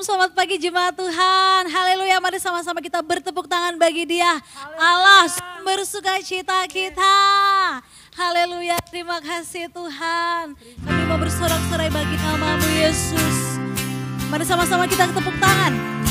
selamat pagi jemaat Tuhan. Haleluya, mari sama-sama kita bertepuk tangan bagi Dia. Allah sumber sukacita kita. Haleluya, terima kasih Tuhan. Kami mau bersorak-sorai bagi nama-Mu Yesus. Mari sama-sama kita tepuk tangan.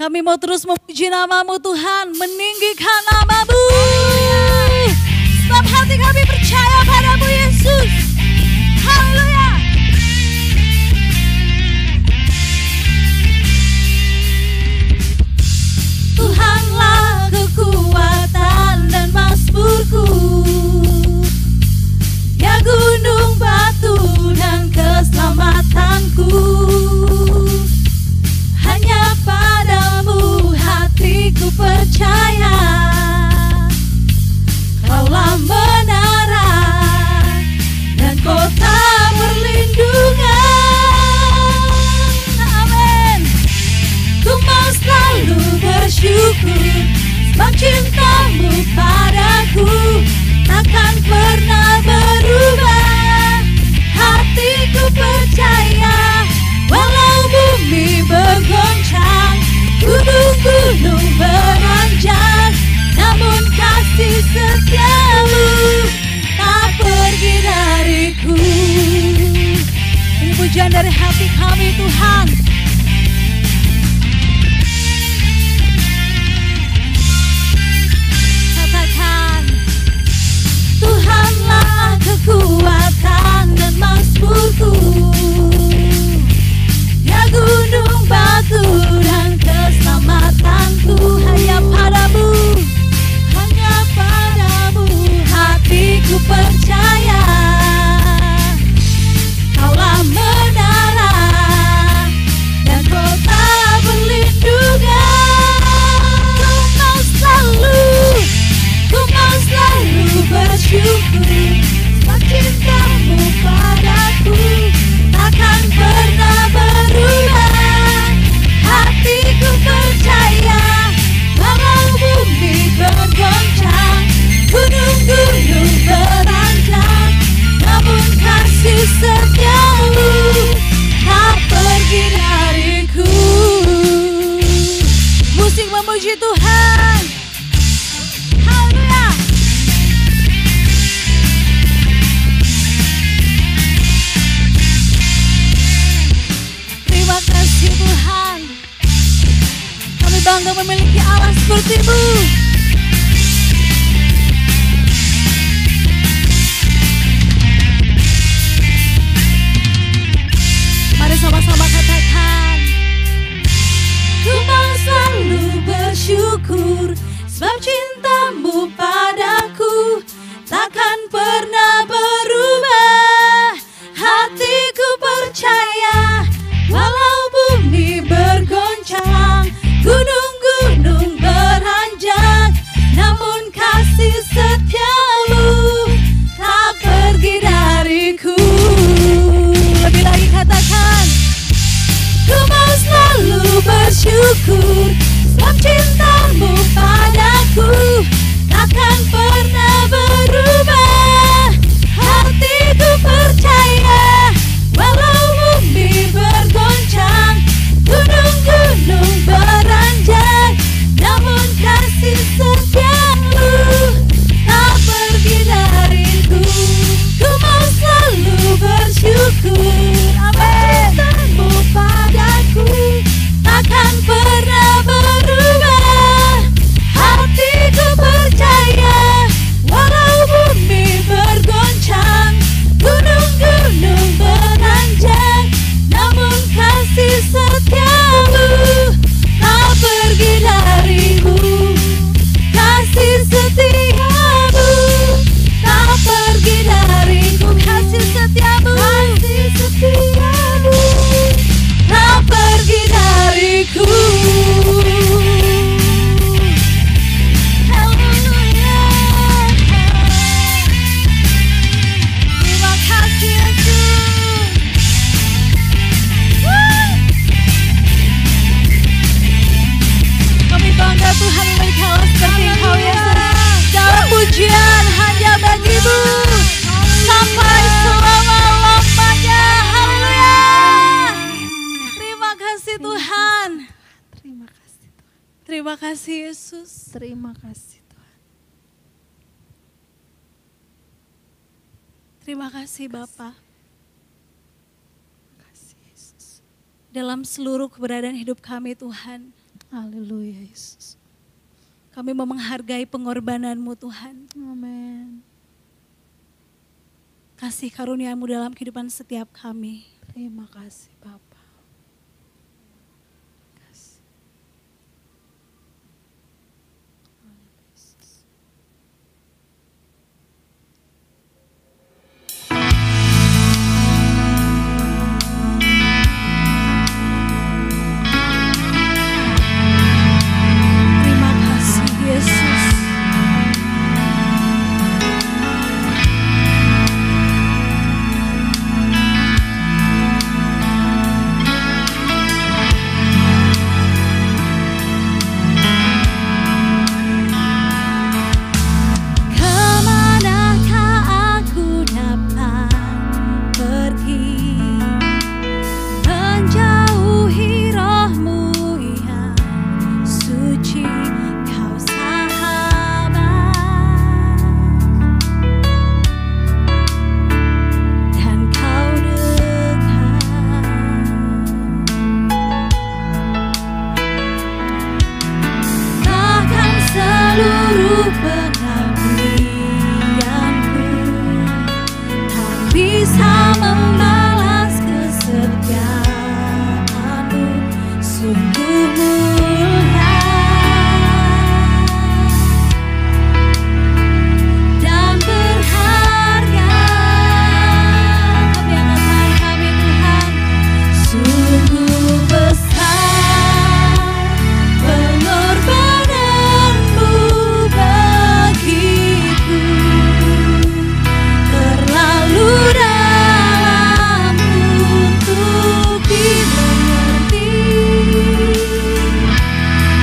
Kami mau terus memuji nama-Mu Tuhan, meninggikan nama-Mu. Setiap hati kami percaya pada-Mu Yesus. Haleluya. Tuhanlah kekuatan dan mazmurku. Tuhan. Katakan, Tuhanlah kekuatan dan mazmurku, ya gunung batu dan keselamatanku. Hanya padamu hatiku percaya, Kaulah menara dan kota perlindungan. Ku mau selalu bersyukur, sebab cintamu padaku takkan pernah berubah. Hatiku percaya, walau bumi bergoncang, gunung-gunung beranjak, namun kasih setiamu tak pergi dariku. Musik memuji Tuhan. Haleluya. Terima kasih Tuhan. Kami bangga memiliki Allah seperti-Mu. Mari sama-sama katakan, ku mau selalu bersyukur, sebab cintamu padaku takkan pernah berubah. Hatiku percaya, walau bumi bergoncang, gunung-gunung beranjak, namun kasih setiamu tak pergi dariku. Lebih lagi katakan, ku mau selalu bersyukur, sebab cintamu padaku takkan pernah berubah. Hatiku percaya, walau bumi bergoncang, gunung-gunung beranjak, namun kasih setiamu tak pergi dariku. Ku mau selalu bersyukur, amin. Cintamu padaku takkan pernah berubah. Hatiku percaya, walau bumi bergoncang, gunung-gunung beranjak, namun kasih setiamu tak pergi dariku. Kasih setiamu tak pergi dariku. Kasih setiamu, kasih setiamu tak pergi dariku. Haleluya. Terima kasih Yesus. Kami bangga Tuhan memiliki Allah seperti Engkau Yesus. Dalam pujian hanya bagi-Mu sampai selama-lamanya. Haleluya. Terima kasih Tuhan. Terima kasih Tuhan. Terima kasih Yesus. Terima kasih Tuhan. Terima kasih Bapa. Terima kasih Yesus. Dalam seluruh keberadaan hidup kami Tuhan, Haleluya Yesus. kami mau menghargai pengorbanan-Mu Tuhan. Amin. Kasih karunia-Mu dalam kehidupan setiap kami. Terima kasih Bapa. Kasih. Yesus. Terima kasih Yesus. seluruh pengabdianku, tak bisa membalas kesetiaanmu, sungguh mulia dan berharga. Kami angkat kami Tuhan, sungguh besar pengorbananmu bagiku, terlalu dalam untuk dimengerti,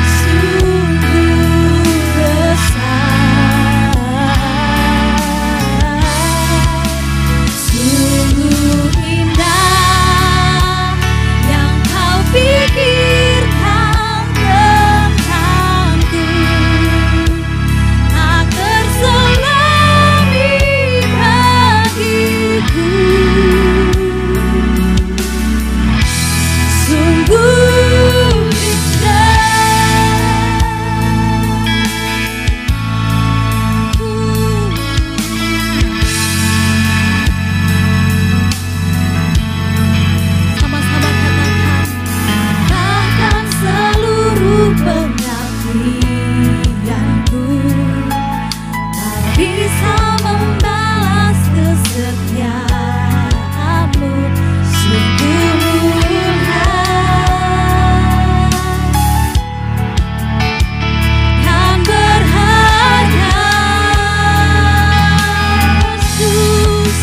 sungguh besar, sungguh indah yang kau pikirkan tentangku, tak terselami bagiku, sungguh indah. Sama-sama katakan, bahkan seluruh pengabdianku tak bisa membalas kesetiaanmu, sungguh mulia dan berharga. Yesus,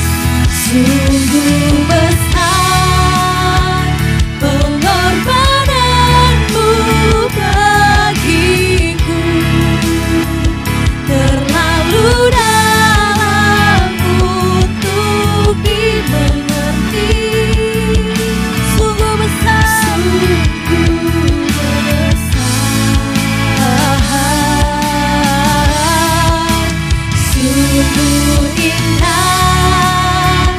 sungguh besar pengorbananmu bagiku, terlalu dalam untuk dimengerti, sungguh besar, sungguh besar, sungguh indah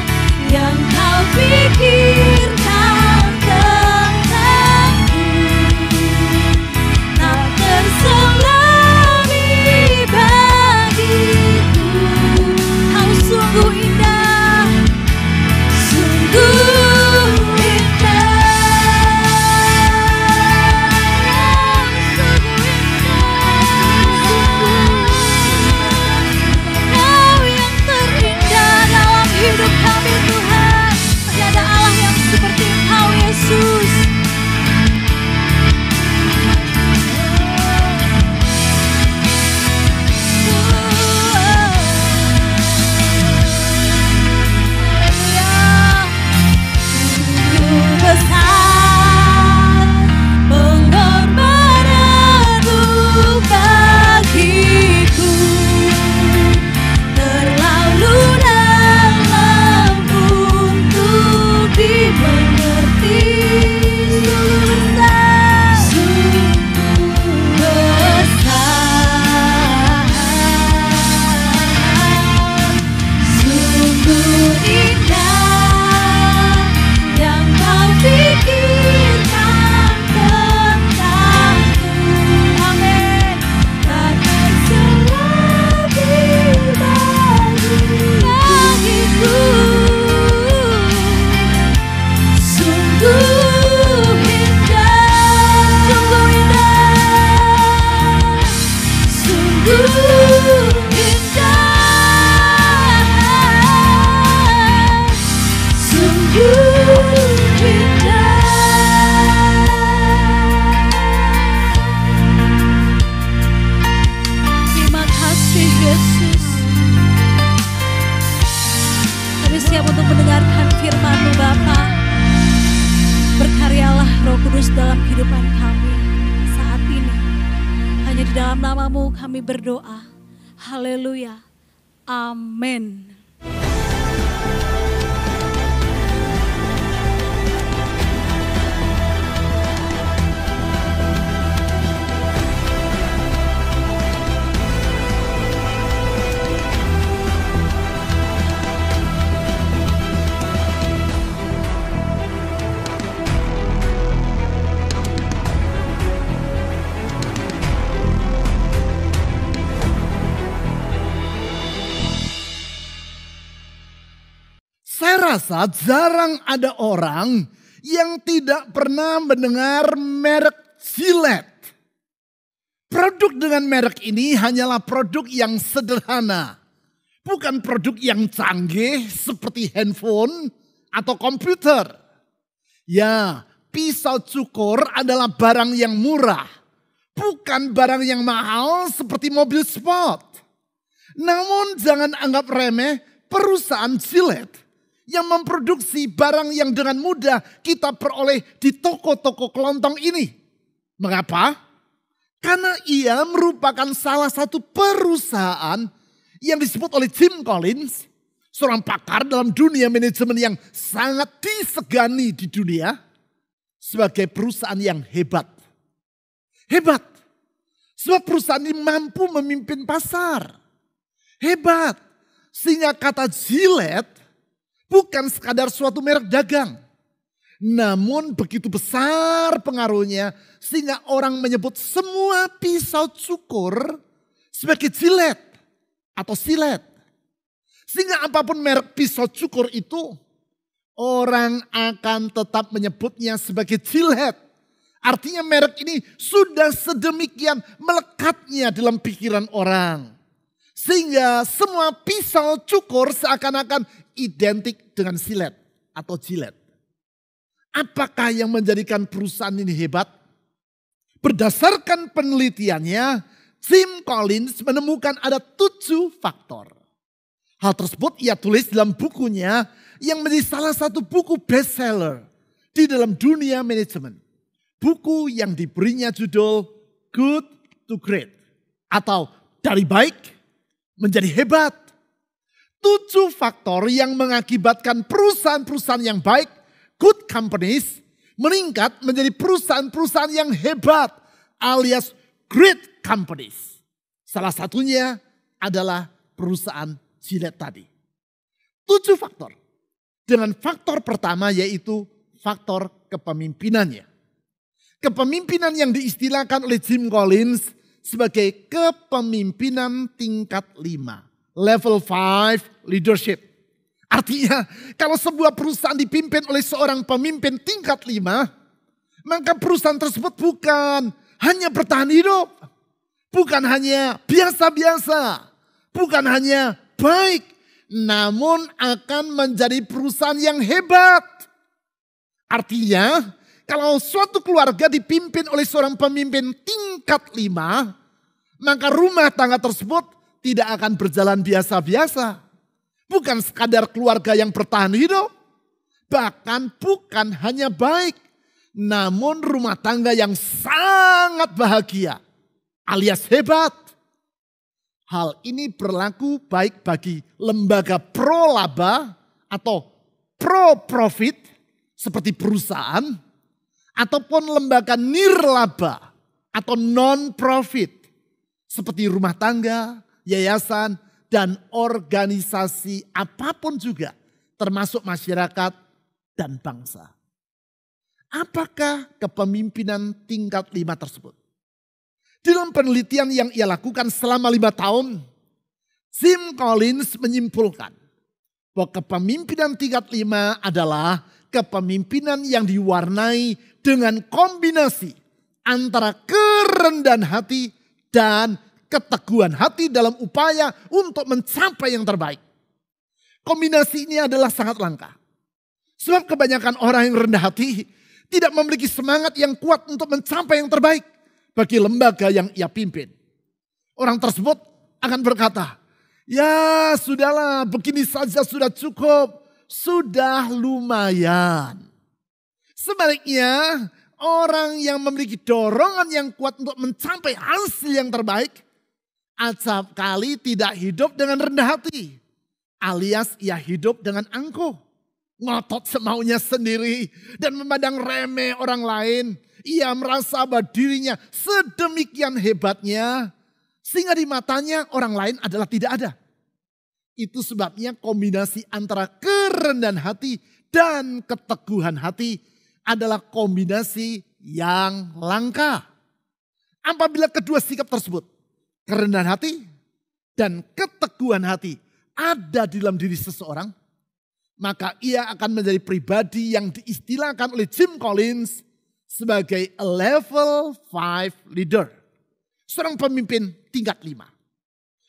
yang kau pikirkan tentangku, tak terselami bagiku. Kau sungguh indah, sungguh indah, sungguh indah. Kau yang terindah dalam hidup kami Tuhan. Tiada Allah yang seperti Engkau Yesus. Sungguh besar pengorbananmu bagiku, terlalu dalam untuk dimengerti, sungguh besar, sungguh besar, sungguh indah yang kau pikirkan tentangku. Amin. Tak terselami bagiku, sungguh indah, sungguh indah, sungguh indah, sungguh indah. Terima kasih Yesus. Kami siap untuk mendengarkan firman-Mu Bapa. Berkaryalah Roh Kudus dalam kehidupan kami saat ini. Hanya di dalam nama-Mu kami berdoa. Haleluya. Amin. rasa jarang ada orang yang tidak pernah mendengar merek Gillette. Produk dengan merek ini hanyalah produk yang sederhana. Bukan produk yang canggih seperti handphone atau komputer. Ya, pisau cukur adalah barang yang murah. Bukan barang yang mahal seperti mobil sport. Namun jangan anggap remeh perusahaan Gillette yang memproduksi barang yang dengan mudah kita peroleh di toko-toko kelontong ini. Mengapa? Karena ia merupakan salah satu perusahaan yang disebut oleh Jim Collins, seorang pakar dalam dunia manajemen yang sangat disegani di dunia, sebagai perusahaan yang hebat. Hebat. Sebab perusahaan ini mampu memimpin pasar. Hebat. Sehingga kata Gillette bukan sekadar suatu merek dagang. Namun begitu besar pengaruhnya sehingga orang menyebut semua pisau cukur sebagai Gillette atau Gillette. Sehingga apapun merek pisau cukur itu orang akan tetap menyebutnya sebagai Gillette. Artinya merek ini sudah sedemikian melekatnya dalam pikiran orang. Sehingga semua pisau cukur seakan-akan identik dengan Gillette atau Gillette. Apakah yang menjadikan perusahaan ini hebat? Berdasarkan penelitiannya, Jim Collins menemukan ada 7 faktor. Hal tersebut ia tulis dalam bukunya yang menjadi salah satu buku bestseller di dalam dunia manajemen. Buku yang diberinya judul Good to Great atau dari baik menjadi hebat. 7 faktor yang mengakibatkan perusahaan-perusahaan yang baik, good companies, meningkat menjadi perusahaan-perusahaan yang hebat alias great companies. Salah satunya adalah perusahaan Gillette tadi. 7 faktor. Dengan faktor pertama yaitu faktor kepemimpinannya. Kepemimpinan yang diistilahkan oleh Jim Collins sebagai kepemimpinan tingkat 5. Level 5 leadership. Artinya kalau sebuah perusahaan dipimpin oleh seorang pemimpin tingkat 5, maka perusahaan tersebut bukan hanya bertahan hidup. Bukan hanya biasa-biasa. Bukan hanya baik. Namun akan menjadi perusahaan yang hebat. Artinya kalau suatu keluarga dipimpin oleh seorang pemimpin tingkat 5, maka rumah tangga tersebut tidak akan berjalan biasa-biasa. Bukan sekadar keluarga yang bertahan hidup. Bahkan bukan hanya baik. Namun rumah tangga yang sangat bahagia. Alias hebat. Hal ini berlaku baik bagi lembaga pro-laba atau pro-profit seperti perusahaan. Ataupun lembaga nirlaba atau non-profit seperti rumah tangga, yayasan, dan organisasi apapun juga termasuk masyarakat dan bangsa. Apakah kepemimpinan tingkat 5 tersebut? Dalam penelitian yang ia lakukan selama 5 tahun, Jim Collins menyimpulkan bahwa kepemimpinan tingkat 5 adalah kepemimpinan yang diwarnai dengan kombinasi antara kerendahan hati dan keteguhan hati dalam upaya untuk mencapai yang terbaik. Kombinasi ini adalah sangat langka. Sebab kebanyakan orang yang rendah hati tidak memiliki semangat yang kuat untuk mencapai yang terbaik bagi lembaga yang ia pimpin. Orang tersebut akan berkata, ya sudahlah begini saja sudah cukup, sudah lumayan. Sebaliknya orang yang memiliki dorongan yang kuat untuk mencapai hasil yang terbaik, acap kali tidak hidup dengan rendah hati. Alias ia hidup dengan angkuh. Ngotot semaunya sendiri dan memandang remeh orang lain. Ia merasa bahwa dirinya sedemikian hebatnya. Sehingga di matanya orang lain adalah tidak ada. Itu sebabnya kombinasi antara kerendahan hati dan keteguhan hati adalah kombinasi yang langka. Apabila kedua sikap tersebut, kerendahan hati dan keteguhan hati ada di dalam diri seseorang, maka ia akan menjadi pribadi yang diistilahkan oleh Jim Collins sebagai a level 5 leader. Seorang pemimpin tingkat 5.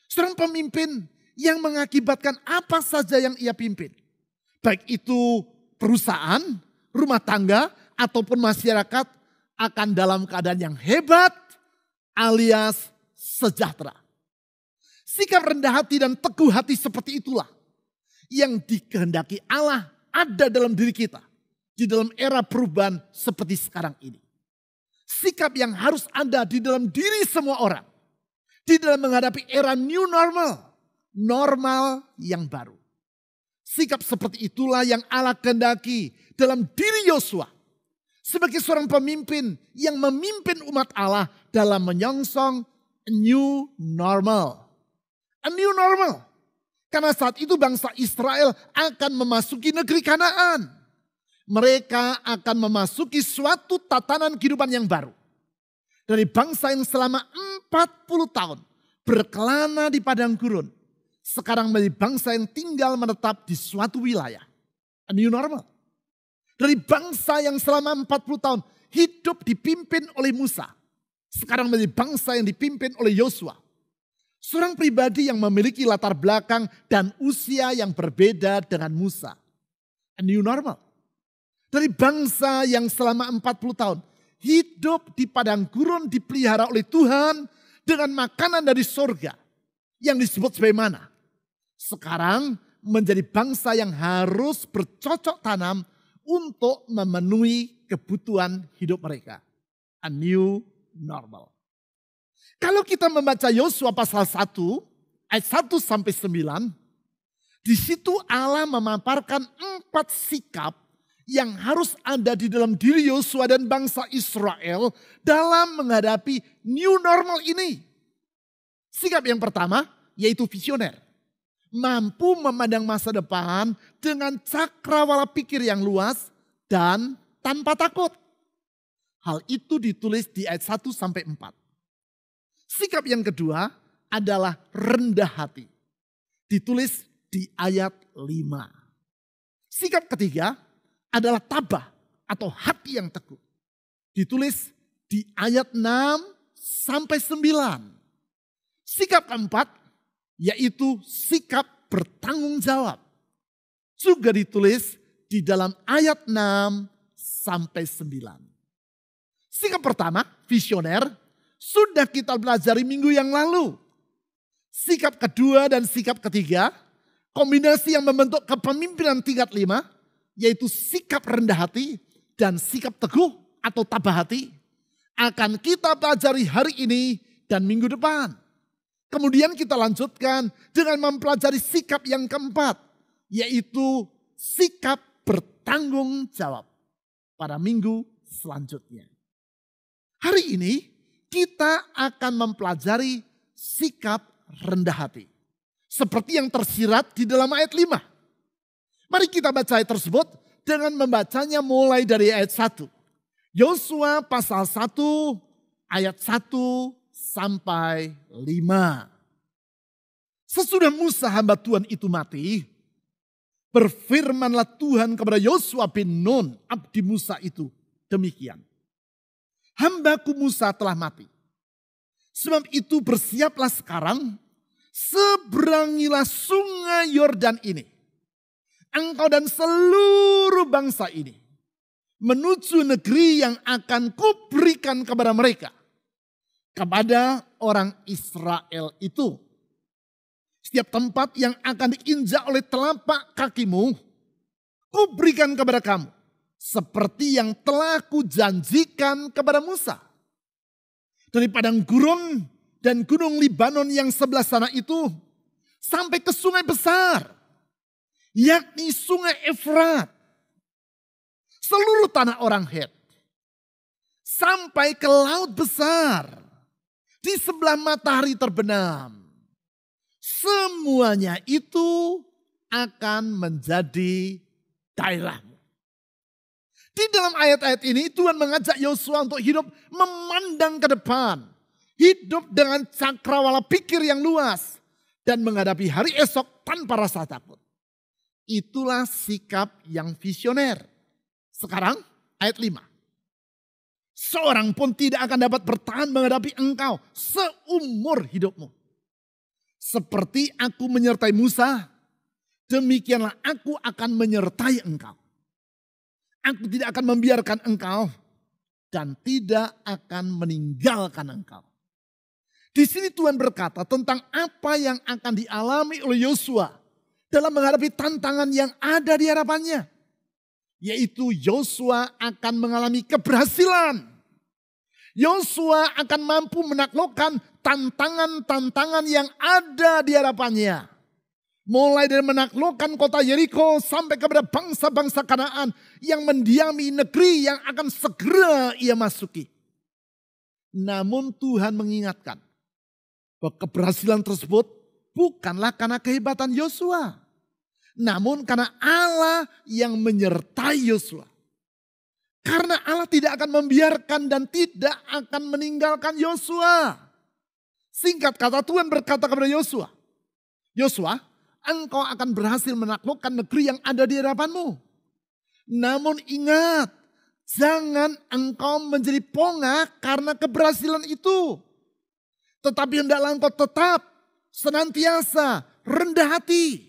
Seorang pemimpin yang mengakibatkan apa saja yang ia pimpin. Baik itu perusahaan, rumah tangga, ataupun masyarakat akan dalam keadaan yang hebat alias sejahtera. Sikap rendah hati dan teguh hati seperti itulah yang dikehendaki Allah ada dalam diri kita. Di dalam era perubahan seperti sekarang ini. Sikap yang harus ada di dalam diri semua orang. Di dalam menghadapi era new normal. Normal yang baru. Sikap seperti itulah yang Allah kehendaki dalam diri Yosua. Sebagai seorang pemimpin yang memimpin umat Allah dalam menyongsong a new normal. A new normal. Karena saat itu bangsa Israel akan memasuki negeri Kanaan. Mereka akan memasuki suatu tatanan kehidupan yang baru. Dari bangsa yang selama 40 tahun berkelana di padang gurun. Sekarang menjadi bangsa yang tinggal menetap di suatu wilayah. A new normal. Dari bangsa yang selama 40 tahun hidup dipimpin oleh Musa. Sekarang menjadi bangsa yang dipimpin oleh Yosua. Seorang pribadi yang memiliki latar belakang dan usia yang berbeda dengan Musa. A new normal. Dari bangsa yang selama 40 tahun hidup di padang gurun dipelihara oleh Tuhan dengan makanan dari sorga yang disebut sebagai mana. Sekarang menjadi bangsa yang harus bercocok tanam untuk memenuhi kebutuhan hidup mereka. A new normal. Kalau kita membaca Yosua pasal 1 ayat 1 sampai 9, di situ Allah memaparkan 4 sikap yang harus ada di dalam diri Yosua dan bangsa Israel dalam menghadapi new normal ini. Sikap yang pertama yaitu visioner. Mampu memandang masa depan dengan cakrawala pikir yang luas dan tanpa takut. Hal itu ditulis di ayat 1 sampai 4. Sikap yang kedua adalah rendah hati. Ditulis di ayat 5. Sikap ketiga adalah tabah atau hati yang teguh. Ditulis di ayat 6 sampai 9. Sikap keempat yaitu sikap bertanggung jawab. Juga ditulis di dalam ayat 6 sampai 9. Sikap pertama, visioner, sudah kita pelajari minggu yang lalu. Sikap kedua dan sikap ketiga, kombinasi yang membentuk kepemimpinan tingkat 5, yaitu sikap rendah hati dan sikap teguh atau tabah hati, akan kita pelajari hari ini dan minggu depan. Kemudian kita lanjutkan dengan mempelajari sikap yang keempat, yaitu sikap bertanggung jawab pada minggu selanjutnya. Hari ini kita akan mempelajari sikap rendah hati. Seperti yang tersirat di dalam ayat 5. Mari kita baca ayat tersebut dengan membacanya mulai dari ayat 1. Yosua pasal 1 ayat 1 sampai 5. Sesudah Musa hamba Tuhan itu mati, berfirmanlah Tuhan kepada Yosua bin Nun, abdi Musa itu, demikian. Hambaku Musa telah mati. Sebab itu bersiaplah sekarang, seberangilah sungai Yordan ini. Engkau dan seluruh bangsa ini menuju negeri yang akan kuberikan kepada mereka. Kepada orang Israel itu. Setiap tempat yang akan diinjak oleh telapak kakimu, kuberikan kepada kamu. Seperti yang telah kujanjikan kepada Musa. Dari padang gurun dan gunung Libanon yang sebelah sana itu, sampai ke sungai besar, yakni sungai Efrat. Seluruh tanah orang Het. Sampai ke laut besar. Di sebelah matahari terbenam. Semuanya itu akan menjadi daerahmu. Di dalam ayat-ayat ini Tuhan mengajak Yosua untuk hidup memandang ke depan. Hidup dengan cakrawala pikir yang luas. Dan menghadapi hari esok tanpa rasa takut. Itulah sikap yang visioner. Sekarang ayat 5. Seorang pun tidak akan dapat bertahan menghadapi engkau seumur hidupmu. Seperti aku menyertai Musa, demikianlah aku akan menyertai engkau. Aku tidak akan membiarkan engkau dan tidak akan meninggalkan engkau. Di sini Tuhan berkata tentang apa yang akan dialami oleh Yosua dalam menghadapi tantangan yang ada di hadapannya. Yaitu Yosua akan mengalami keberhasilan. Yosua akan mampu menaklukkan tantangan-tantangan yang ada di hadapannya. Mulai dari menaklukkan kota Yeriko sampai kepada bangsa-bangsa Kanaan yang mendiami negeri yang akan segera ia masuki. Namun Tuhan mengingatkan bahwa keberhasilan tersebut bukanlah karena kehebatan Yosua, namun karena Allah yang menyertai Yosua. Karena Allah tidak akan membiarkan dan tidak akan meninggalkan Yosua. Singkat kata Tuhan berkata kepada Yosua, Yosua, engkau akan berhasil menaklukkan negeri yang ada di hadapanmu. Namun ingat, jangan engkau menjadi pongah karena keberhasilan itu. Tetapi hendaklah engkau tetap senantiasa rendah hati.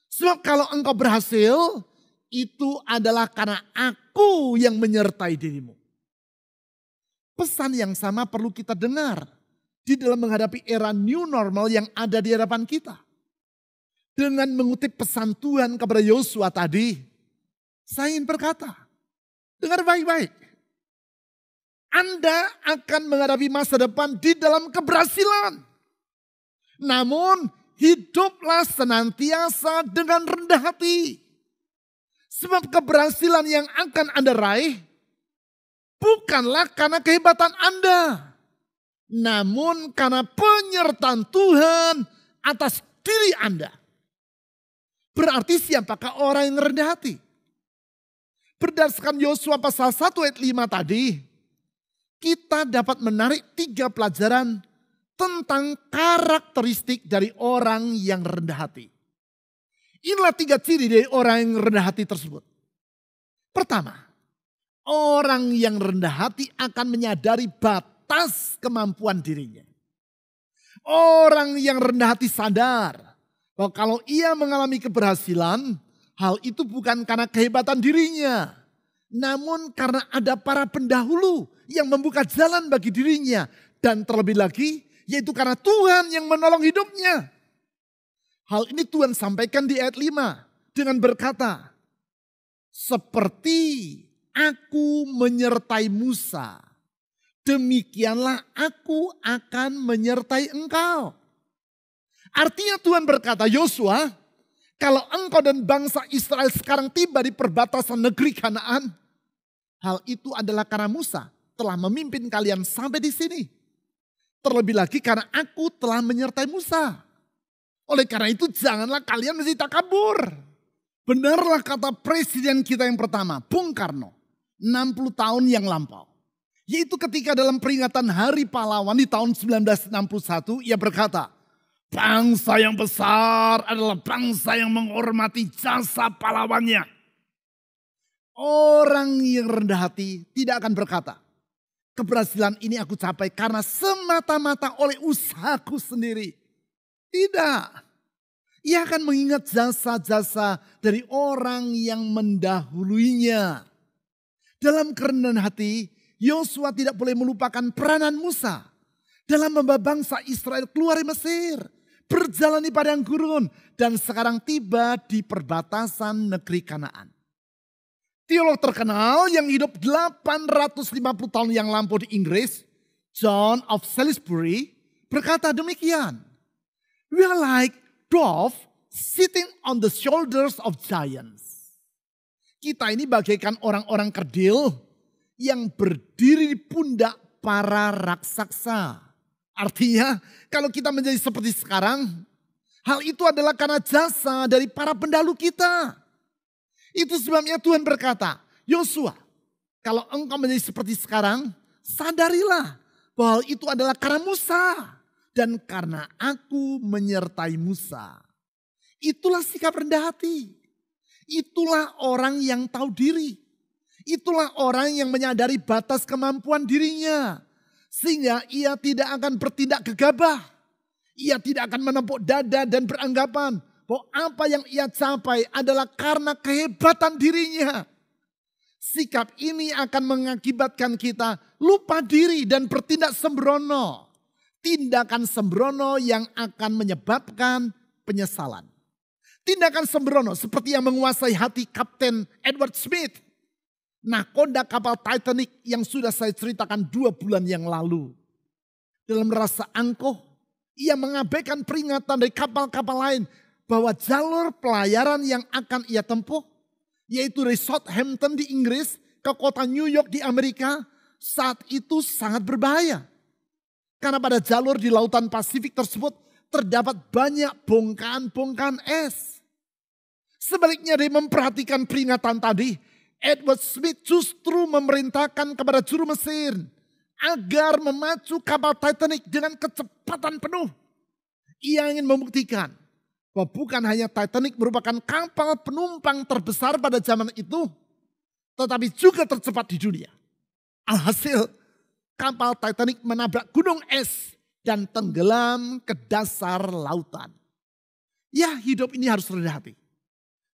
Sebab kalau engkau berhasil, itu adalah karena aku yang menyertai dirimu. Pesan yang sama perlu kita dengar di dalam menghadapi era new normal yang ada di hadapan kita. Dengan mengutip pesan Tuhan kepada Yosua tadi, saya ingin berkata, dengar baik-baik. Anda akan menghadapi masa depan di dalam keberhasilan. Namun hiduplah senantiasa dengan rendah hati. Sebab keberhasilan yang akan Anda raih bukanlah karena kehebatan Anda. Namun karena penyertaan Tuhan atas diri Anda. Berarti siapakah orang yang rendah hati? Berdasarkan Yosua pasal 1 ayat 5 tadi, kita dapat menarik 3 pelajaran tentang karakteristik dari orang yang rendah hati. Inilah 3 ciri dari orang yang rendah hati tersebut. Pertama, orang yang rendah hati akan menyadari batas kemampuan dirinya. Orang yang rendah hati sadar bahwa kalau ia mengalami keberhasilan, hal itu bukan karena kehebatan dirinya. Namun karena ada para pendahulu yang membuka jalan bagi dirinya. Dan terlebih lagi, yaitu karena Tuhan yang menolong hidupnya. Hal ini Tuhan sampaikan di ayat 5 dengan berkata, seperti aku menyertai Musa, demikianlah aku akan menyertai engkau. Artinya Tuhan berkata, Yosua, kalau engkau dan bangsa Israel sekarang tiba di perbatasan negeri Kanaan, hal itu adalah karena Musa telah memimpin kalian sampai di sini. Terlebih lagi karena aku telah menyertai Musa. Oleh karena itu janganlah kalian menjadi takabur. Benarlah kata presiden kita yang pertama, Bung Karno, 60 tahun yang lampau. Yaitu ketika dalam peringatan Hari Pahlawan di tahun 1961, ia berkata, bangsa yang besar adalah bangsa yang menghormati jasa pahlawannya. Orang yang rendah hati tidak akan berkata, keberhasilan ini aku capai karena semata-mata oleh usahaku sendiri. Tidak. Ia akan mengingat jasa-jasa dari orang yang mendahulunya. Dalam kerendahan hati, Yosua tidak boleh melupakan peranan Musa dalam membawa bangsa Israel keluar dari Mesir, berjalan di padang gurun, dan sekarang tiba di perbatasan negeri Kanaan. Teolog terkenal yang hidup 850 tahun yang lampau di Inggris, John of Salisbury, berkata demikian. We are like dove sitting on the shoulders of giants. Kita ini bagaikan orang-orang kerdil yang berdiri di pundak para raksasa. Artinya kalau kita menjadi seperti sekarang, hal itu adalah karena jasa dari para pendahulu kita. Itu sebabnya Tuhan berkata, Yosua, kalau engkau menjadi seperti sekarang, sadarilah bahwa itu adalah karena Musa. Dan karena aku menyertai Musa. Itulah sikap rendah hati. Itulah orang yang tahu diri. Itulah orang yang menyadari batas kemampuan dirinya. Sehingga ia tidak akan bertindak gegabah. Ia tidak akan menepuk dada dan beranggapan bahwa apa yang ia capai adalah karena kehebatan dirinya. Sikap ini akan mengakibatkan kita lupa diri dan bertindak sembrono. Tindakan sembrono yang akan menyebabkan penyesalan. Tindakan sembrono seperti yang menguasai hati Kapten Edward Smith, nakoda kapal Titanic yang sudah saya ceritakan 2 bulan yang lalu. Dalam rasa angkuh, ia mengabaikan peringatan dari kapal-kapal lain bahwa jalur pelayaran yang akan ia tempuh, yaitu dari Southampton di Inggris ke kota New York di Amerika, saat itu sangat berbahaya. Karena pada jalur di lautan Pasifik tersebut terdapat banyak bongkahan-bongkahan es. Sebaliknya dari memperhatikan peringatan tadi, Edward Smith justru memerintahkan kepada juru mesin agar memacu kapal Titanic dengan kecepatan penuh. Ia ingin membuktikan bahwa bukan hanya Titanic merupakan kapal penumpang terbesar pada zaman itu, tetapi juga tercepat di dunia. Alhasil, kapal Titanic menabrak gunung es dan tenggelam ke dasar lautan. Ya, hidup ini harus rendah hati.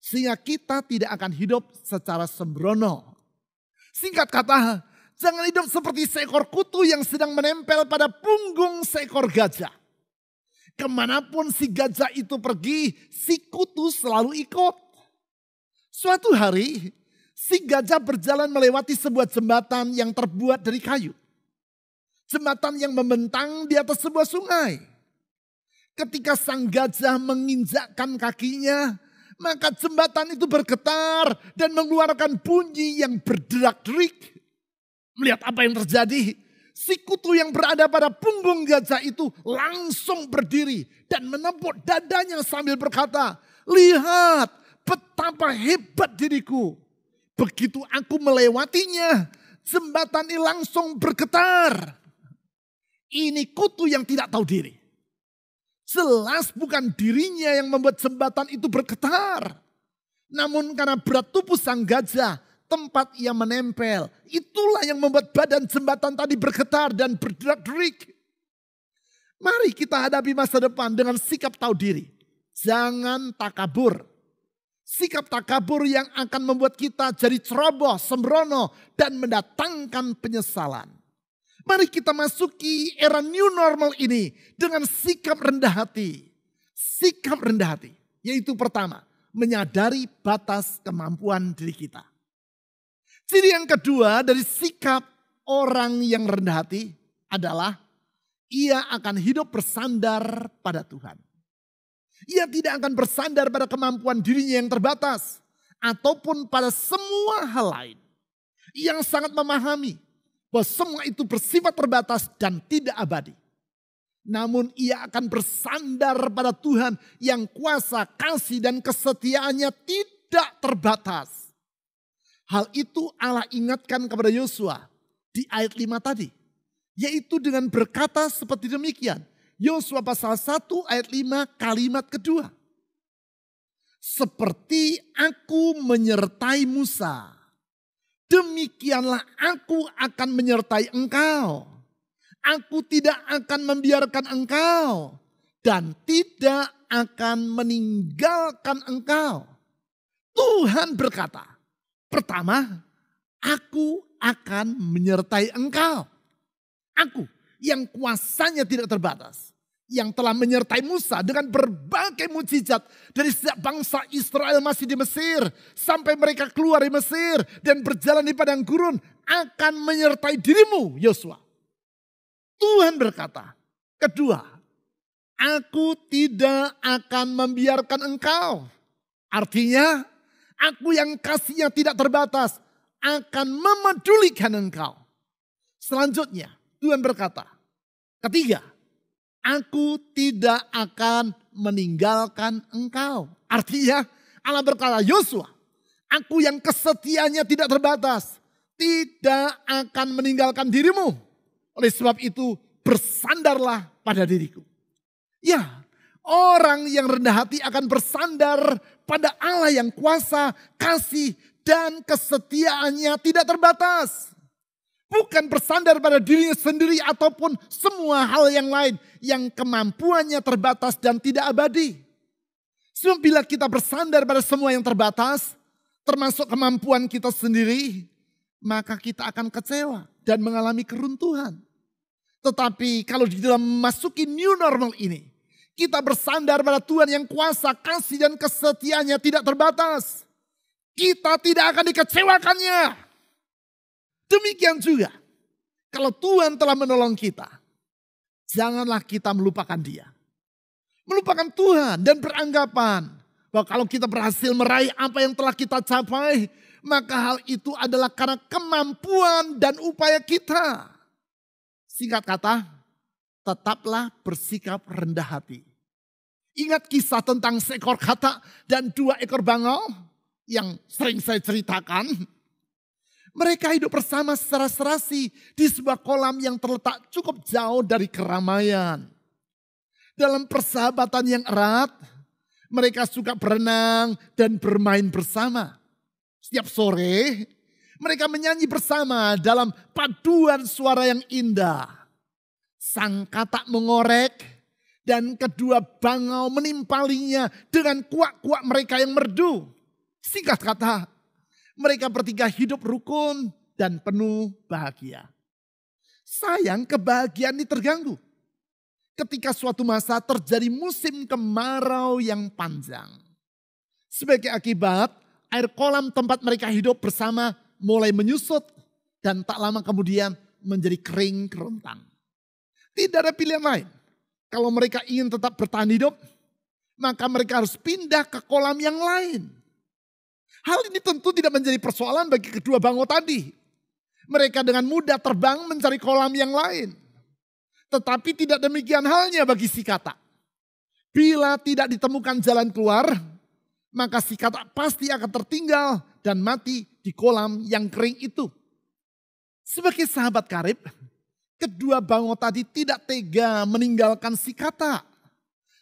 Sehingga kita tidak akan hidup secara sembrono. Singkat kata, jangan hidup seperti seekor kutu yang sedang menempel pada punggung seekor gajah. Kemanapun si gajah itu pergi, si kutu selalu ikut. Suatu hari, si gajah berjalan melewati sebuah jembatan yang terbuat dari kayu. Jembatan yang membentang di atas sebuah sungai. Ketika sang gajah menginjakkan kakinya, maka jembatan itu bergetar dan mengeluarkan bunyi yang berderak-derik. Melihat apa yang terjadi, si kutu yang berada pada punggung gajah itu langsung berdiri dan menepuk dadanya sambil berkata, "Lihat betapa hebat diriku. Begitu aku melewatinya, jembatan ini langsung bergetar." Ini kutu yang tidak tahu diri. Jelas bukan dirinya yang membuat jembatan itu bergetar. Namun karena berat tubuh sang gajah, tempat ia menempel, itulah yang membuat badan jembatan tadi bergetar dan berderak-derik. Mari kita hadapi masa depan dengan sikap tahu diri. Jangan takabur. Sikap takabur yang akan membuat kita jadi ceroboh, sembrono, dan mendatangkan penyesalan. Mari kita masuki era new normal ini dengan sikap rendah hati. Sikap rendah hati, yaitu pertama, menyadari batas kemampuan diri kita. Ciri yang kedua dari sikap orang yang rendah hati adalah ia akan hidup bersandar pada Tuhan. Ia tidak akan bersandar pada kemampuan dirinya yang terbatas ataupun pada semua hal lain. Yang sangat memahami bahwa semua itu bersifat terbatas dan tidak abadi. Namun ia akan bersandar pada Tuhan yang kuasa, kasih dan kesetiaannya tidak terbatas. Hal itu Allah ingatkan kepada Yosua di ayat 5 tadi. Yaitu dengan berkata seperti demikian. Yosua pasal 1 ayat 5 kalimat kedua. Seperti aku menyertai Musa, demikianlah aku akan menyertai engkau. Aku tidak akan membiarkan engkau dan tidak akan meninggalkan engkau. Tuhan berkata, pertama, aku akan menyertai engkau. Aku yang kuasanya tidak terbatas. Yang telah menyertai Musa dengan berbagai mujizat dari sejak bangsa Israel masih di Mesir. Sampai mereka keluar di Mesir dan berjalan di padang gurun. Akan menyertai dirimu, Yosua. Tuhan berkata, kedua, aku tidak akan membiarkan engkau. Artinya, aku yang kasihnya tidak terbatas akan memedulikan engkau. Selanjutnya, Tuhan berkata, ketiga, aku tidak akan meninggalkan engkau. Artinya Allah berkata, Yosua, aku yang kesetiaannya tidak terbatas, tidak akan meninggalkan dirimu. Oleh sebab itu bersandarlah pada diriku. Ya, orang yang rendah hati akan bersandar pada Allah yang kuasa, kasih, dan kesetiaannya tidak terbatas. Bukan bersandar pada dirinya sendiri ataupun semua hal yang lain yang kemampuannya terbatas dan tidak abadi. Sebab bila kita bersandar pada semua yang terbatas, termasuk kemampuan kita sendiri, maka kita akan kecewa dan mengalami keruntuhan. Tetapi kalau di dalam memasuki new normal ini, kita bersandar pada Tuhan yang kuasa, kasih dan kesetiaannya tidak terbatas. Kita tidak akan dikecewakannya. Demikian juga, kalau Tuhan telah menolong kita, janganlah kita melupakan Dia. Melupakan Tuhan dan beranggapan bahwa kalau kita berhasil meraih apa yang telah kita capai, maka hal itu adalah karena kemampuan dan upaya kita. Singkat kata, tetaplah bersikap rendah hati. Ingat kisah tentang seekor katak dan 2 ekor bangau yang sering saya ceritakan. Mereka hidup bersama secara serasi di sebuah kolam yang terletak cukup jauh dari keramaian. Dalam persahabatan yang erat, mereka suka berenang dan bermain bersama. Setiap sore, mereka menyanyi bersama dalam paduan suara yang indah. Sang katak mengorek dan kedua bangau menimpalinya dengan kuak-kuak mereka yang merdu. Singkat kata, mereka bertiga hidup rukun dan penuh bahagia. Sayang, kebahagiaan ini terganggu ketika suatu masa terjadi musim kemarau yang panjang. Sebagai akibat, air kolam tempat mereka hidup bersama mulai menyusut dan tak lama kemudian menjadi kering kerontang. Tidak ada pilihan lain. Kalau mereka ingin tetap bertahan hidup, maka mereka harus pindah ke kolam yang lain. Hal ini tentu tidak menjadi persoalan bagi kedua bangau tadi. Mereka dengan mudah terbang mencari kolam yang lain. Tetapi tidak demikian halnya bagi si katak. Bila tidak ditemukan jalan keluar, maka si katak pasti akan tertinggal dan mati di kolam yang kering itu. Sebagai sahabat karib, kedua bangau tadi tidak tega meninggalkan si katak.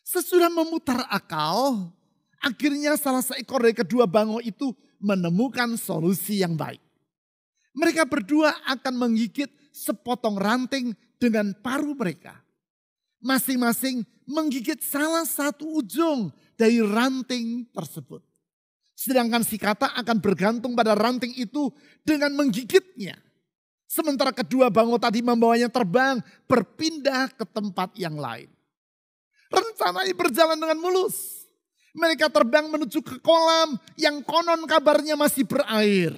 Sesudah memutar akal, akhirnya salah seekor dari kedua bangau itu menemukan solusi yang baik. Mereka berdua akan menggigit sepotong ranting dengan paruh mereka. Masing-masing menggigit salah satu ujung dari ranting tersebut. Sedangkan si katak akan bergantung pada ranting itu dengan menggigitnya. Sementara kedua bangau tadi membawanya terbang berpindah ke tempat yang lain. Rencananya berjalan dengan mulus. Mereka terbang menuju ke kolam yang konon kabarnya masih berair.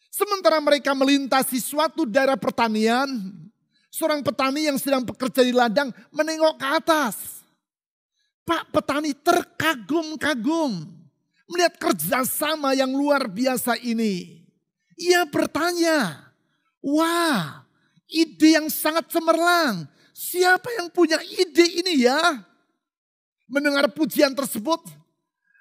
Sementara mereka melintasi suatu daerah pertanian, seorang petani yang sedang bekerja di ladang menengok ke atas. Pak petani terkagum-kagum melihat kerjasama yang luar biasa ini. Ia bertanya, wah, ide yang sangat cemerlang. Siapa yang punya ide ini ya? Mendengar pujian tersebut,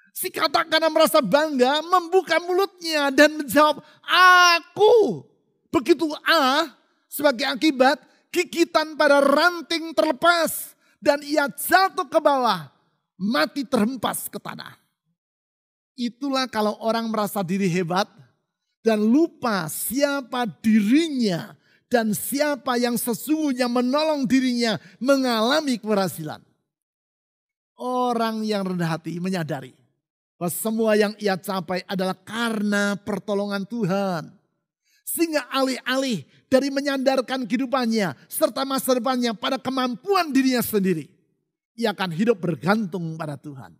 si katak karena merasa bangga membuka mulutnya dan menjawab, aku. Begitu sebagai akibat gigitan pada ranting terlepas dan ia jatuh ke bawah, mati terhempas ke tanah. Itulah kalau orang merasa diri hebat dan lupa siapa dirinya dan siapa yang sesungguhnya menolong dirinya mengalami keberhasilan. Orang yang rendah hati menyadari bahwa semua yang ia capai adalah karena pertolongan Tuhan. Sehingga alih-alih dari menyandarkan kehidupannya serta masa depannya pada kemampuan dirinya sendiri, ia akan hidup bergantung pada Tuhan.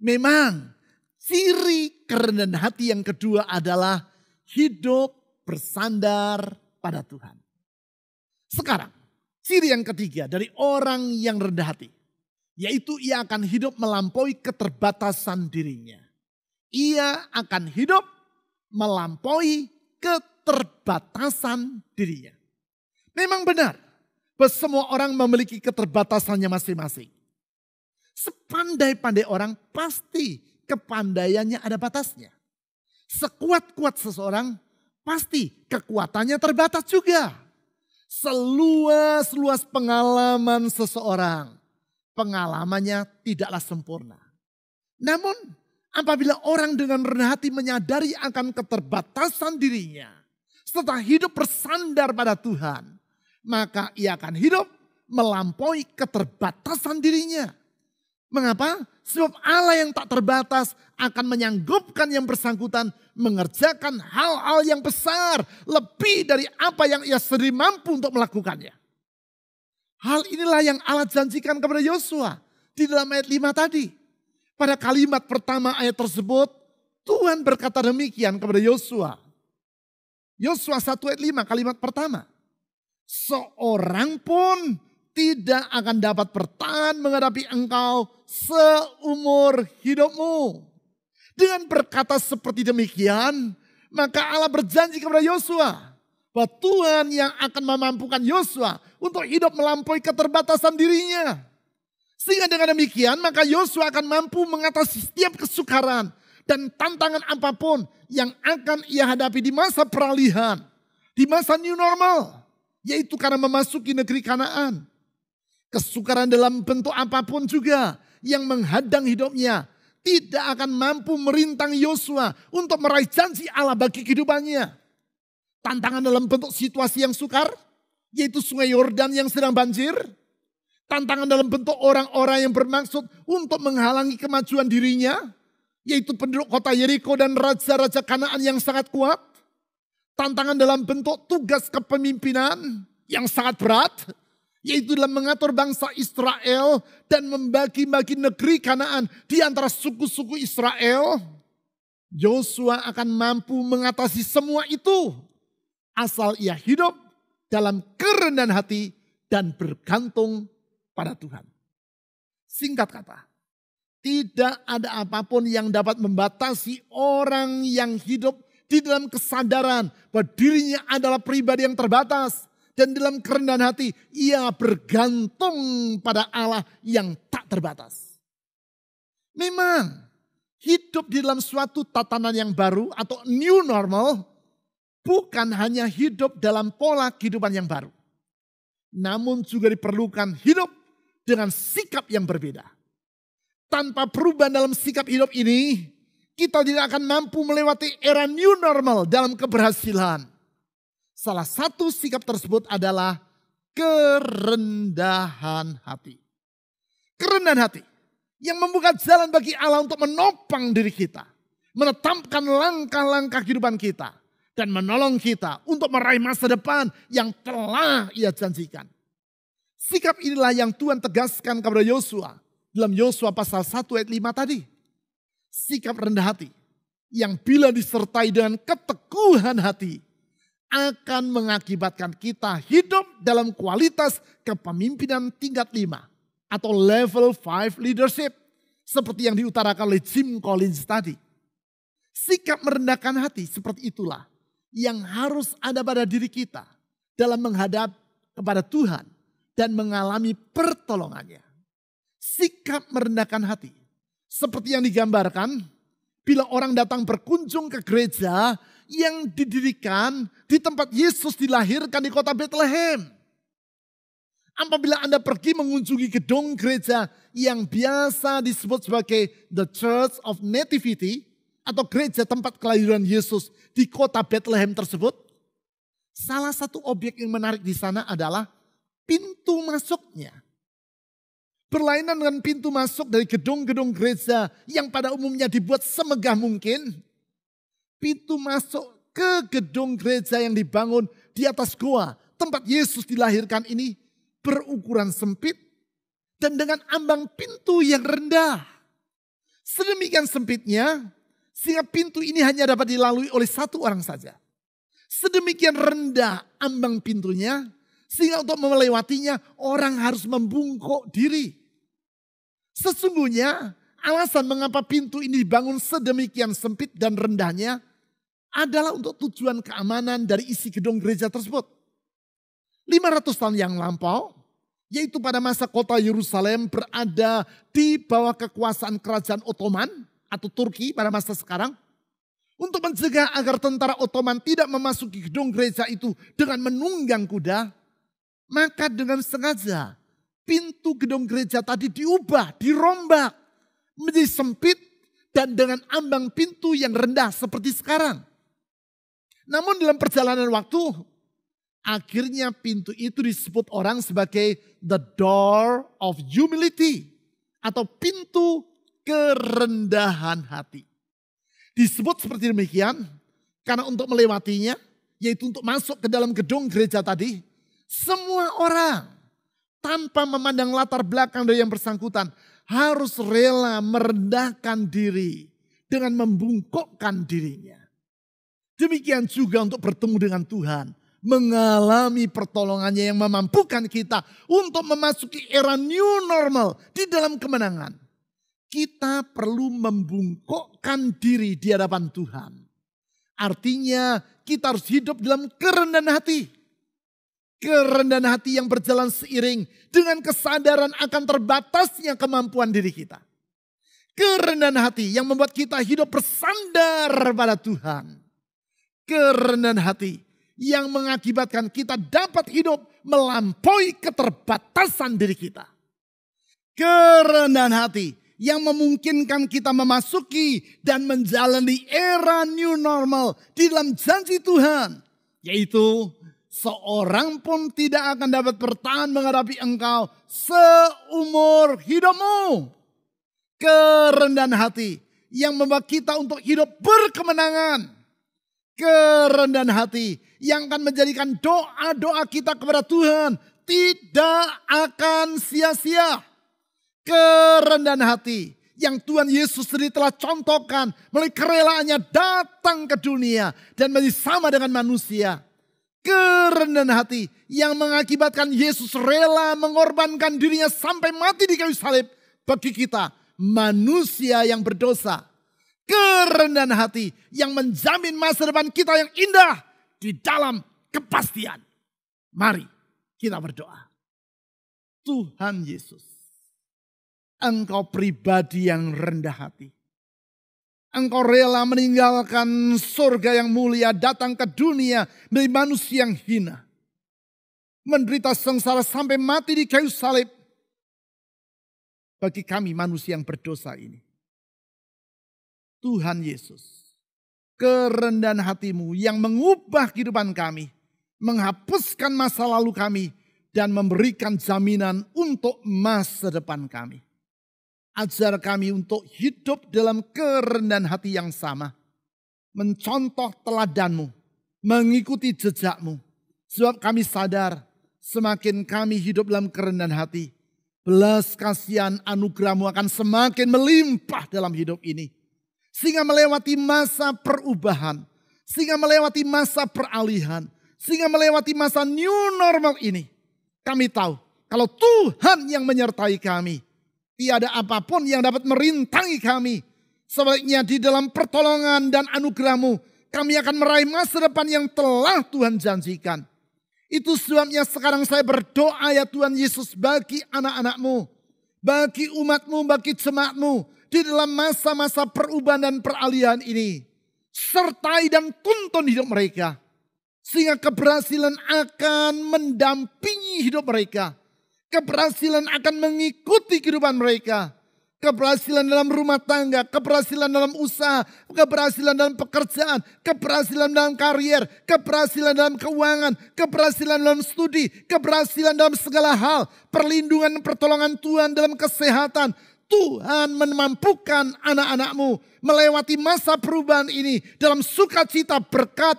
Memang ciri kerendahan hati yang kedua adalah hidup bersandar pada Tuhan. Sekarang, ciri yang ketiga dari orang yang rendah hati, yaitu ia akan hidup melampaui keterbatasan dirinya. Ia akan hidup melampaui keterbatasan dirinya. Memang benar bahwa semua orang memiliki keterbatasannya masing-masing. Sepandai-pandai orang pasti kepandaiannya ada batasnya. Sekuat-kuat seseorang pasti kekuatannya terbatas juga. Seluas-luas pengalaman seseorang, pengalamannya tidaklah sempurna. Namun Apabila orang dengan rendah hati menyadari akan keterbatasan dirinya, setelah hidup bersandar pada Tuhan, maka ia akan hidup melampaui keterbatasan dirinya. Mengapa? Sebab Allah yang tak terbatas akan menyanggupkan yang bersangkutan mengerjakan hal-hal yang besar lebih dari apa yang ia sendiri mampu untuk melakukannya. Hal inilah yang Allah janjikan kepada Yosua di dalam ayat 5 tadi. Pada kalimat pertama ayat tersebut, Tuhan berkata demikian kepada Yosua. Yosua 1 ayat 5 kalimat pertama. Seorang pun tidak akan dapat bertahan menghadapi engkau seumur hidupmu. Dengan berkata seperti demikian, maka Allah berjanji kepada Yosua bahwa Tuhan yang akan memampukan Yosua untuk hidup melampaui keterbatasan dirinya. Sehingga dengan demikian maka Yosua akan mampu mengatasi setiap kesukaran dan tantangan apapun yang akan ia hadapi di masa peralihan, di masa new normal, yaitu karena memasuki negeri Kanaan. Kesukaran dalam bentuk apapun juga yang menghadang hidupnya tidak akan mampu merintang Yosua untuk meraih janji Allah bagi kehidupannya. Tantangan dalam bentuk situasi yang sukar, yaitu sungai Yordan yang sedang banjir. Tantangan dalam bentuk orang-orang yang bermaksud untuk menghalangi kemajuan dirinya, yaitu penduduk kota Yeriko dan raja-raja Kanaan yang sangat kuat. Tantangan dalam bentuk tugas kepemimpinan yang sangat berat, yaitu dalam mengatur bangsa Israel dan membagi-bagi negeri Kanaan di antara suku-suku Israel. Yosua akan mampu mengatasi semua itu asal ia hidup dalam kerendahan hati dan bergantung pada Tuhan. Singkat kata, tidak ada apapun yang dapat membatasi orang yang hidup di dalam kesadaran bahwa dirinya adalah pribadi yang terbatas. Dan dalam kerendahan hati ia bergantung pada Allah yang tak terbatas. Memang hidup di dalam suatu tatanan yang baru atau new normal bukan hanya hidup dalam pola kehidupan yang baru. Namun juga diperlukan hidup dengan sikap yang berbeda. Tanpa perubahan dalam sikap hidup ini, kita tidak akan mampu melewati era new normal dalam keberhasilan. Salah satu sikap tersebut adalah kerendahan hati. Kerendahan hati yang membuka jalan bagi Allah untuk menopang diri kita. Menetapkan langkah-langkah kehidupan kita. Dan menolong kita untuk meraih masa depan yang telah Ia janjikan. Sikap inilah yang Tuhan tegaskan kepada Yosua. Dalam Yosua pasal 1 ayat 5 tadi. Sikap rendah hati yang bila disertai dengan keteguhan hati akan mengakibatkan kita hidup dalam kualitas kepemimpinan tingkat 5 atau level 5 leadership seperti yang diutarakan oleh Jim Collins tadi. Sikap merendahkan hati seperti itulah yang harus ada pada diri kita dalam menghadap kepada Tuhan dan mengalami pertolongannya. Sikap merendahkan hati seperti yang digambarkan bila orang datang berkunjung ke gereja yang didirikan di tempat Yesus dilahirkan di kota Bethlehem. Apabila Anda pergi mengunjungi gedung gereja yang biasa disebut sebagai The Church of Nativity atau gereja tempat kelahiran Yesus di kota Bethlehem tersebut, salah satu objek yang menarik di sana adalah pintu masuknya. Berlainan dengan pintu masuk dari gedung-gedung gereja yang pada umumnya dibuat semegah mungkin, pintu masuk ke gedung gereja yang dibangun di atas goa tempat Yesus dilahirkan ini berukuran sempit dan dengan ambang pintu yang rendah. Sedemikian sempitnya sehingga pintu ini hanya dapat dilalui oleh satu orang saja. Sedemikian rendah ambang pintunya sehingga untuk melewatinya orang harus membungkuk diri. Sesungguhnya alasan mengapa pintu ini dibangun sedemikian sempit dan rendahnya adalah untuk tujuan keamanan dari isi gedung gereja tersebut. 500 tahun yang lampau, yaitu pada masa kota Yerusalem berada di bawah kekuasaan kerajaan Ottoman atau Turki pada masa sekarang. Untuk mencegah agar tentara Ottoman tidak memasuki gedung gereja itu dengan menunggang kuda, maka dengan sengaja pintu gedung gereja tadi diubah, dirombak menjadi sempit dan dengan ambang pintu yang rendah seperti sekarang. Namun dalam perjalanan waktu, akhirnya pintu itu disebut orang sebagai the door of humility atau pintu kerendahan hati. Disebut seperti demikian karena untuk melewatinya, yaitu untuk masuk ke dalam gedung gereja tadi, semua orang tanpa memandang latar belakang dari yang bersangkutan harus rela merendahkan diri dengan membungkukkan dirinya. Demikian juga untuk bertemu dengan Tuhan, mengalami pertolongannya yang memampukan kita untuk memasuki era new normal di dalam kemenangan. Kita perlu membungkukkan diri di hadapan Tuhan. Artinya kita harus hidup dalam kerendahan hati. Kerendahan hati yang berjalan seiring dengan kesadaran akan terbatasnya kemampuan diri kita. Kerendahan hati yang membuat kita hidup bersandar pada Tuhan. Kerendahan hati yang mengakibatkan kita dapat hidup melampaui keterbatasan diri kita. Kerendahan hati yang memungkinkan kita memasuki dan menjalani era new normal di dalam janji Tuhan. Yaitu seorang pun tidak akan dapat bertahan menghadapi engkau seumur hidupmu. Kerendahan hati yang membawa kita untuk hidup berkemenangan. Kerendahan hati yang akan menjadikan doa-doa kita kepada Tuhan tidak akan sia-sia. Kerendahan hati yang Tuhan Yesus sendiri telah contohkan melalui kerelaannya datang ke dunia dan menjadi sama dengan manusia. Kerendahan hati yang mengakibatkan Yesus rela mengorbankan dirinya sampai mati di kayu salib bagi kita manusia yang berdosa. Kerendahan hati yang menjamin masa depan kita yang indah di dalam kepastian. Mari kita berdoa. Tuhan Yesus, Engkau pribadi yang rendah hati. Engkau rela meninggalkan surga yang mulia, datang ke dunia dari manusia yang hina. Menderita sengsara sampai mati di kayu salib. Bagi kami manusia yang berdosa ini. Tuhan Yesus, kerendahan hatimu yang mengubah kehidupan kami. Menghapuskan masa lalu kami dan memberikan jaminan untuk masa depan kami. Ajar kami untuk hidup dalam kerendahan hati yang sama. Mencontoh teladanmu. Mengikuti jejakmu. Sebab kami sadar semakin kami hidup dalam kerendahan hati. Belas kasihan anugerahmu akan semakin melimpah dalam hidup ini. Sehingga melewati masa perubahan. Sehingga melewati masa peralihan. Sehingga melewati masa new normal ini. Kami tahu kalau Tuhan yang menyertai kami. Tiada apapun yang dapat merintangi kami. Sebaliknya di dalam pertolongan dan anugerah-Mu, kami akan meraih masa depan yang telah Tuhan janjikan. Itu sebabnya sekarang saya berdoa ya Tuhan Yesus bagi anak-anak-Mu. Bagi umat-Mu, bagi jemaat-Mu. Di dalam masa-masa perubahan dan peralihan ini. Sertai dan tuntun hidup mereka. Sehingga keberhasilan akan mendampingi hidup mereka. Keberhasilan akan mengikuti kehidupan mereka. Keberhasilan dalam rumah tangga, keberhasilan dalam usaha, keberhasilan dalam pekerjaan, keberhasilan dalam karier, keberhasilan dalam keuangan, keberhasilan dalam studi, keberhasilan dalam segala hal. Perlindungan dan pertolongan Tuhan dalam kesehatan. Tuhan memampukan anak-anak-Mu melewati masa perubahan ini dalam sukacita, berkat,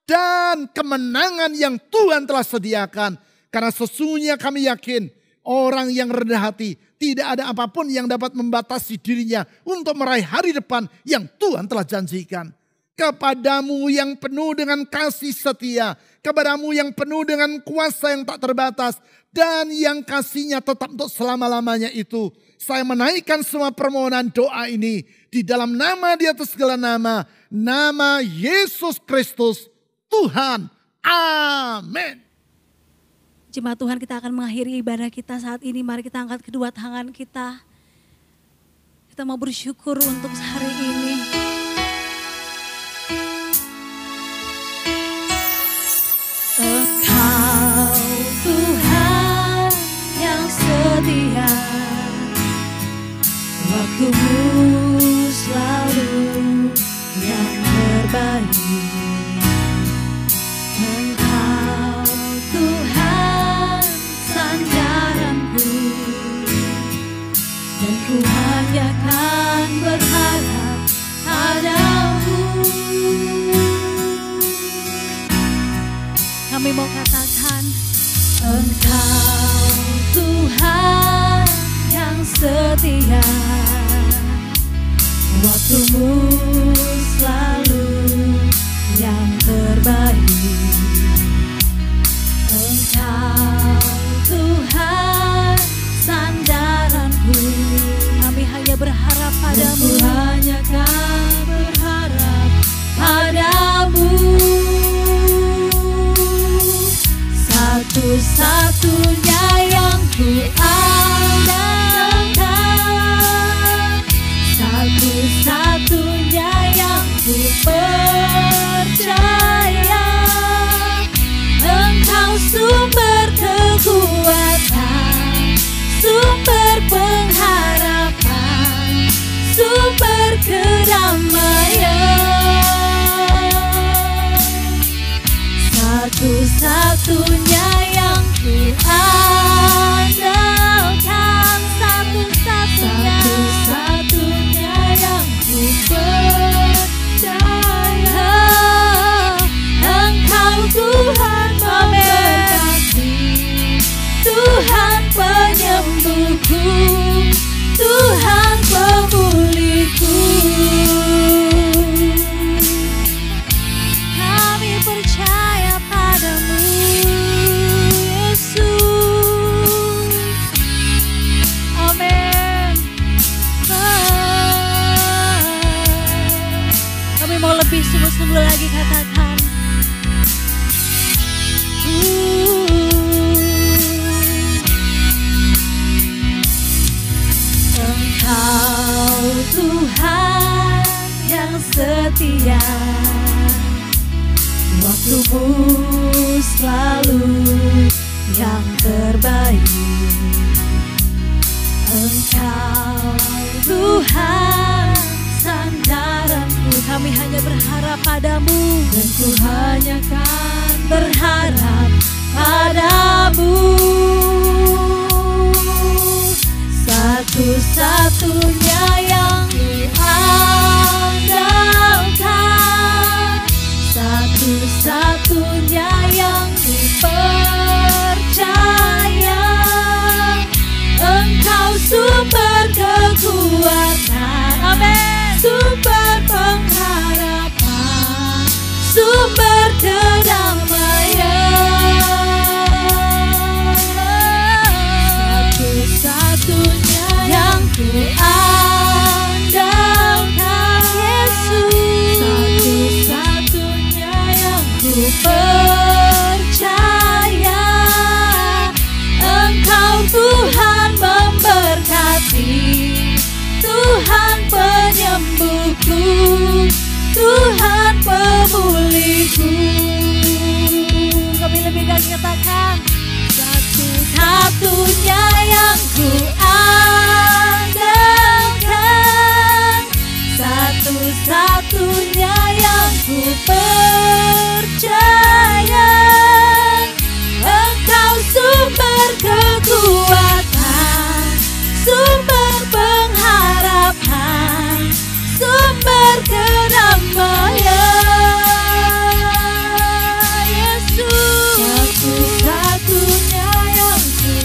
dan kemenangan yang Tuhan telah sediakan. Karena sesungguhnya kami yakin orang yang rendah hati tidak ada apapun yang dapat membatasi dirinya untuk meraih hari depan yang Tuhan telah janjikan. Kepadamu yang penuh dengan kasih setia, kepadamu yang penuh dengan kuasa yang tak terbatas, dan yang kasihnya tetap untuk selama-lamanya itu. Saya menaikkan semua permohonan doa ini di dalam nama di atas segala nama, nama Yesus Kristus Tuhan. Amin. Jemaat Tuhan, kita akan mengakhiri ibadah kita saat ini. Mari kita angkat kedua tangan kita. Kita mau bersyukur untuk hari ini. Engkau Tuhan yang setia, waktumu selalu dan ku hanya kan berharap padamu. Kami mau katakan, Engkau Tuhan yang setia, waktumu selalu yang terbaik. Engkau Tuhan sandaranku, kami hanya berharap padamu. Ku hanya kan berharap padamu. Satu-satunya yang ku andalkan, satu-satunya yang ku percaya. Engkau sumber kekuatan, sumber pengharapan, sumber kedamaian. Satu-satunya yang ku andalkan, satu-satunya yang ku percaya. Engkau Tuhan memberkati, Tuhan penyembuhku, Tuhan pemulihku. Kami percaya padamu, Yesus. Amin. Kami mau lebih sungguh-sungguh lagi katakan, Engkau Tuhan yang setia, waktumu selalu yang terbaik. Engkau Tuhan sandaranku, kami hanya berharap padamu, dan ku hanya kan berharap padamu. Satu-satunya yang ku andalkan, satu-satunya yang ku percaya. Engkau sumber kekuatan, amin, sumber pengharapan, sumber kedamaian. Satu-satunya yang ku andalkan, Yesus. Satu-satunya yang ku percaya. Engkau Tuhan memberkati, Tuhan penyembuhku, Tuhan pemulihku. Kami lebih lagi katakan, satu-satunya yang ku andalkan, satu-satunya yang ku percaya. Engkau sumber kekuatan, sumber pengharapan, sumber kedamaian. Yesus, satu-satunya yang ku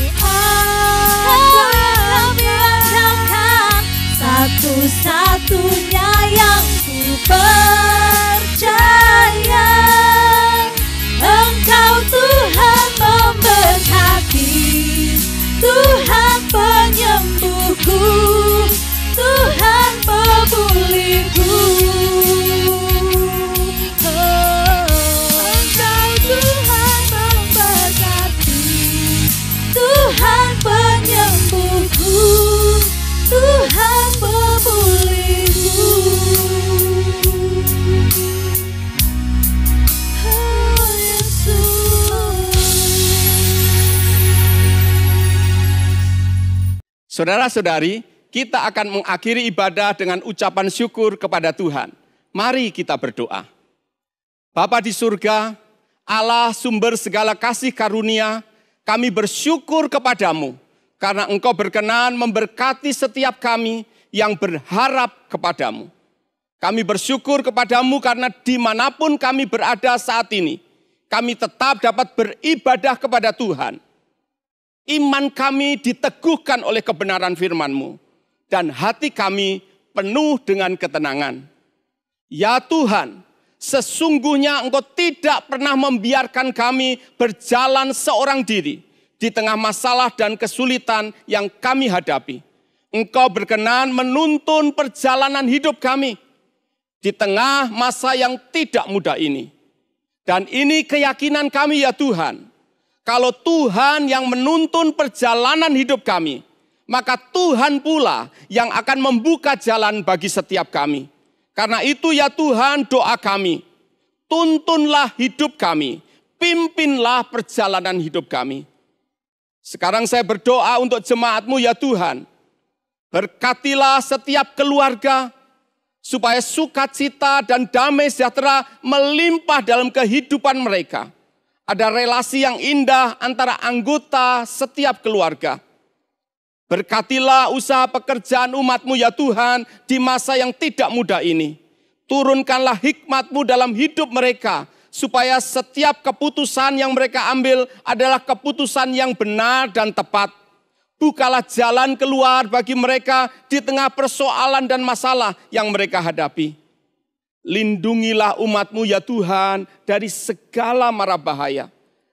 andalkan, satu-satunya yang ku percaya. Engkau Tuhan memberkati, Tuhan penyembuhku, Tuhan pemulihku. Engkau Tuhan memberkati, Tuhan penyembuhku, Tuhan pemulihku. Oh Yesus. Saudara-saudari, kita akan mengakhiri ibadah dengan ucapan syukur kepada Tuhan. Mari kita berdoa. Bapa di surga, Allah sumber segala kasih karunia, kami bersyukur kepadamu karena Engkau berkenan memberkati setiap kami yang berharap kepadamu. Kami bersyukur kepadamu karena dimanapun kami berada saat ini, kami tetap dapat beribadah kepada Tuhan. Iman kami diteguhkan oleh kebenaran firman-Mu, dan hati kami penuh dengan ketenangan. Ya Tuhan, sesungguhnya Engkau tidak pernah membiarkan kami berjalan seorang diri di tengah masalah dan kesulitan yang kami hadapi. Engkau berkenan menuntun perjalanan hidup kami di tengah masa yang tidak mudah ini. Dan ini keyakinan kami ya Tuhan. Kalau Tuhan yang menuntun perjalanan hidup kami, maka Tuhan pula yang akan membuka jalan bagi setiap kami. Karena itu ya Tuhan, doa kami, tuntunlah hidup kami, pimpinlah perjalanan hidup kami. Sekarang saya berdoa untuk jemaat-Mu ya Tuhan. Berkatilah setiap keluarga, supaya sukacita dan damai sejahtera melimpah dalam kehidupan mereka. Ada relasi yang indah antara anggota setiap keluarga. Berkatilah usaha pekerjaan umat-Mu ya Tuhan di masa yang tidak mudah ini. Turunkanlah hikmat-Mu dalam hidup mereka, supaya setiap keputusan yang mereka ambil adalah keputusan yang benar dan tepat. Bukalah jalan keluar bagi mereka di tengah persoalan dan masalah yang mereka hadapi. Lindungilah umat-Mu ya Tuhan dari segala mara bahaya.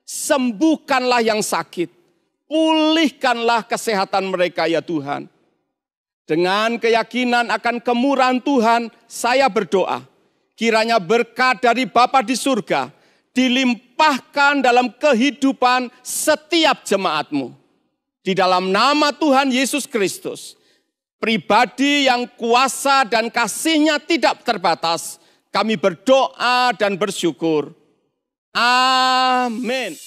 Sembuhkanlah yang sakit. Pulihkanlah kesehatan mereka ya Tuhan. Dengan keyakinan akan kemurahan Tuhan, saya berdoa. Kiranya berkat dari Bapa di surga dilimpahkan dalam kehidupan setiap jemaat-Mu. Di dalam nama Tuhan Yesus Kristus, pribadi yang kuasa dan kasih-Nya tidak terbatas, kami berdoa dan bersyukur. Amin.